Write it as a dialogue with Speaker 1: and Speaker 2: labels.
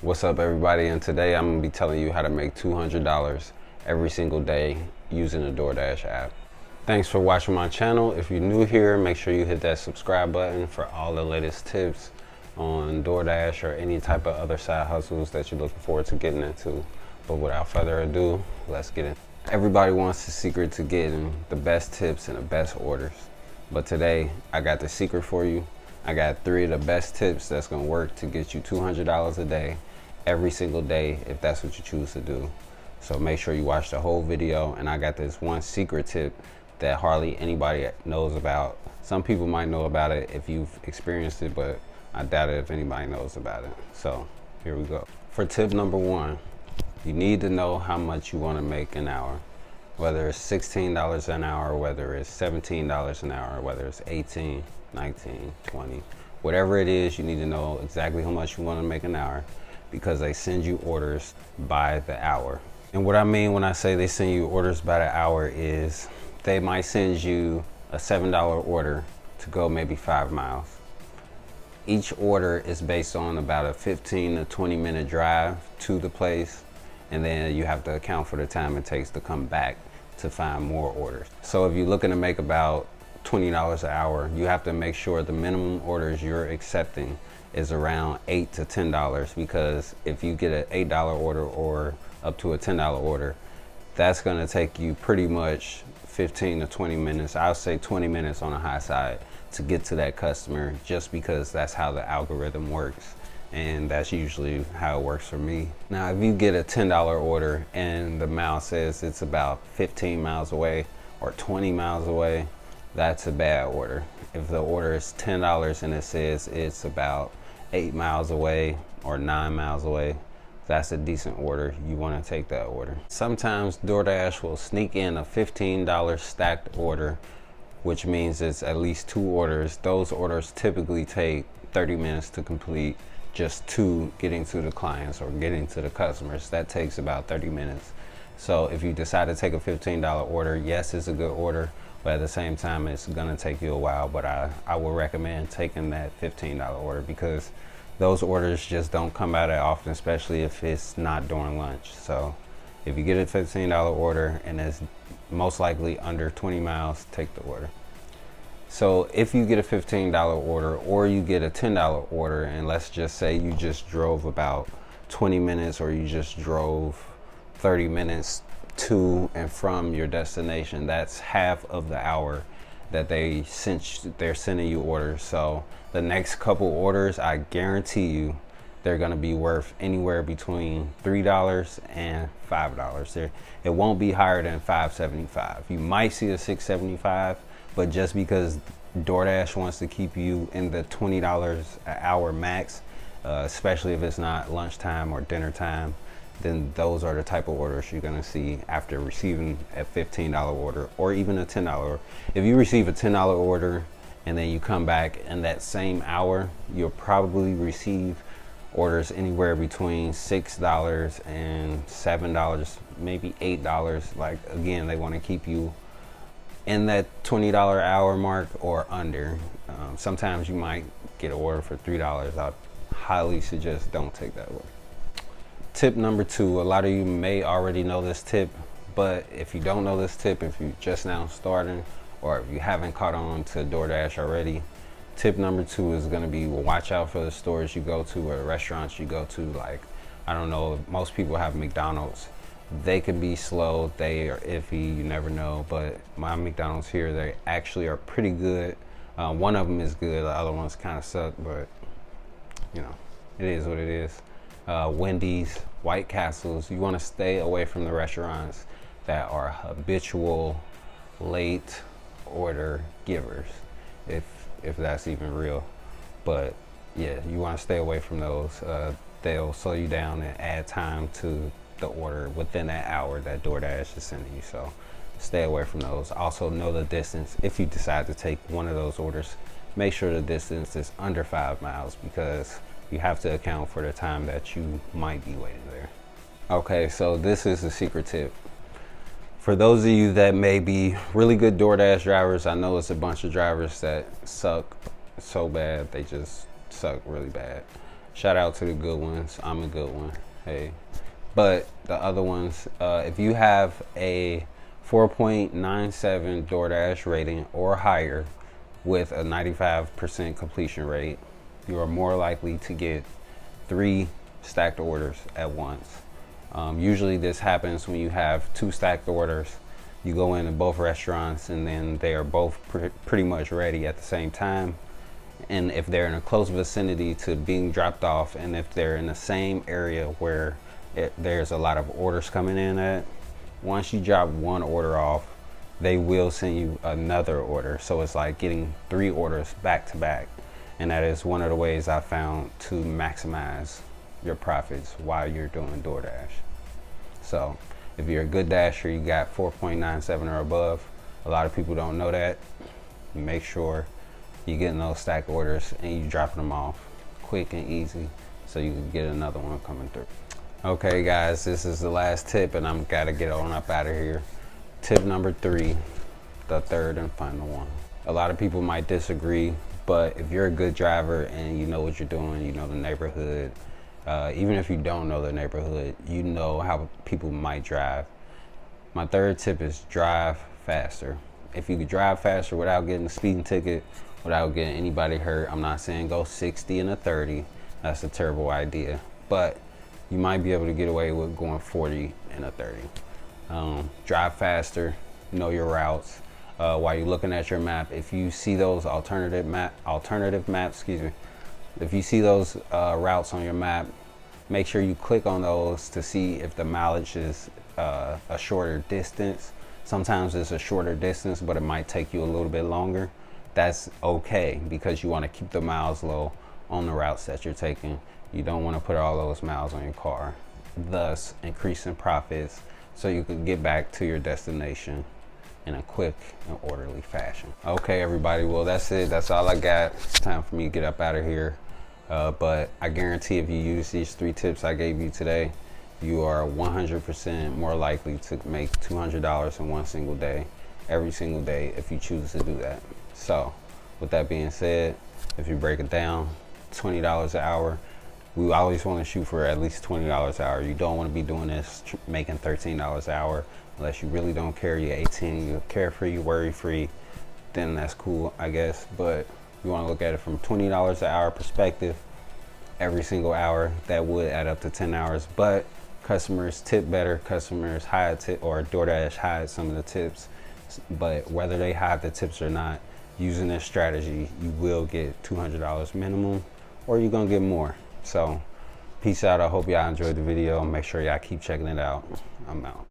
Speaker 1: What's up, everybody? And today I'm gonna be telling you how to make $200 every single day using the Doordash app. Thanks for watching my channel. If you're new here, make sure you hit that subscribe button for all the latest tips on Doordash or any type of other side hustles that you're looking forward to getting into. But without further ado, let's get in. Everybody wants the secret to getting the best tips and the best orders. But today I got the secret for you. I got 3 of the best tips that's gonna work to get you $200 a day every single day if that's what you choose to do. So make sure you watch the whole video. And I got this one secret tip that hardly anybody knows about. Some people might know about it if you've experienced it, but I doubt it if anybody knows about it. So here we go. For tip number 1, you need to know how much you want to make an hour. Whether it's $16 an hour, whether it's $17 an hour, whether it's 18, 19, 20, whatever it is, you need to know exactly how much you want to make an hour, because they send you orders by the hour. And what I mean when I say they send you orders by the hour is they might send you a $7 order to go maybe 5 miles. Each order is based on about a 15 to 20 minute drive to the place, and then you have to account for the time it takes to come back to find more orders. So if you're looking to make about $20 an hour, you have to make sure the minimum orders you're accepting is around $8 to $10, because if you get an $8 order or up to a $10 order, that's going to take you pretty much 15 to 20 minutes. I'll say 20 minutes on the high side to get to that customer, just because that's how the algorithm works. And that's usually how it works for me. Now, if you get a $10 order and the mile says it's about 15 miles away or 20 miles away, that's a bad order. If the order is $10 and it says it's about 8 miles away or 9 miles away, that's a decent order. You want to take that order. Sometimes Doordash will sneak in a $15 stacked order, which means it's at least 2 orders. Those orders typically take 30 minutes to complete. Just 2 getting to the clients or getting to the customers, that takes about 30 minutes. So if you decide to take a $15 order, yes, it's a good order, but at the same time, it's gonna take you a while. But I would recommend taking that $15 order, because those orders just don't come out that often, especially if it's not during lunch. So if you get a $15 order and it's most likely under 20 miles, take the order. So if you get a $15 order or you get a $10 order, and let's just say you just drove about 20 minutes or you just drove 30 minutes to and from your destination, that's half of the hour that they're sending you orders. So the next couple orders, I guarantee you, they're gonna be worth anywhere between $3 and $5. It won't be higher than $5.75. You might see a $6.75, but just because DoorDash wants to keep you in the $20 an hour max, especially if it's not lunchtime or dinner time, then those are the type of orders you're gonna see after receiving a $15 order or even a $10 order. If you receive a $10 order and then you come back in that same hour, you'll probably receive orders anywhere between $6 and $7, maybe $8. Like, again, they wanna keep you in that $20 hour mark or under. Sometimes you might get an order for $3. I highly suggest don't take that order. Tip number 2, a lot of you may already know this tip, but if you don't know this tip, if you're just now starting, or if you haven't caught on to DoorDash already, tip number 2 is gonna be watch out for the stores you go to or the restaurants you go to. Like, I don't know, most people have McDonald's. They could be slow, they are iffy, you never know, but my McDonald's here, they actually are pretty good. One of them is good, the other ones kind of suck, but you know, it is what it is. Wendy's, White Castles, you want to stay away from the restaurants that are habitual late order givers, if that's even real. But yeah, you want to stay away from those. They'll slow you down and add time to the order within that hour that DoorDash is sending you. So stay away from those. Also, know the distance. If you decide to take one of those orders, make sure the distance is under 5 miles, because you have to account for the time that you might be waiting there. Okay, so this is the secret tip. For those of you that may be really good DoorDash drivers, I know it's a bunch of drivers that suck so bad, they just suck really bad. Shout out to the good ones. I'm a good one. Hey. But the other ones, if you have a 4.97 DoorDash rating or higher with a 95% completion rate, you are more likely to get 3 stacked orders at once. Usually this happens when you have 2 stacked orders. You go into both restaurants and then they are both pretty much ready at the same time. And if they're in a close vicinity to being dropped off, and if they're in the same area where there's a lot of orders coming in at, once you drop one order off, they will send you another order. So it's like getting 3 orders back to back. And that is one of the ways I found to maximize your profits while you're doing DoorDash. So if you're a good dasher, you got 4.97 or above. A lot of people don't know that. Make sure you're getting those stack orders and you dropping them off quick and easy so you can get another one coming through. Okay guys, this is the last tip and I'm gotta get on up out of here. Tip number 3, the third and final one. A lot of people might disagree, but if you're a good driver and you know what you're doing, you know the neighborhood, even if you don't know the neighborhood, you know how people might drive. My third tip is drive faster. If you could drive faster without getting a speeding ticket, without getting anybody hurt, I'm not saying go 60 and a 30. That's a terrible idea. But you might be able to get away with going 40 and a 30. Drive faster, know your routes. While you're looking at your map, if you see those alternative maps, if you see those routes on your map, make sure you click on those to see if the mileage is a shorter distance. Sometimes it's a shorter distance, but it might take you a little bit longer. That's okay, because you want to keep the miles low on the routes that you're taking. You don't want to put all those miles on your car, thus increasing profits so you can get back to your destination in a quick and orderly fashion. Okay everybody, well that's it. That's all I got. It's time for me to get up out of here. But I guarantee if you use these 3 tips I gave you today, you are 100% more likely to make $200 in one single day, every single day, if you choose to do that. So with that being said, if you break it down, $20 an hour, we always want to shoot for at least $20 an hour. You don't want to be doing this making $13 an hour unless you really don't care. You're 18, you're carefree, worry-free, then that's cool, I guess. But you want to look at it from $20 an hour perspective. Every single hour, that would add up to 10 hours. But customers tip better, customers hide tip, or DoorDash hides some of the tips. But whether they hide the tips or not, using this strategy, you will get $200 minimum, or you're gonna get more. So peace out. I hope y'all enjoyed the video. Make sure y'all keep checking it out. I'm out.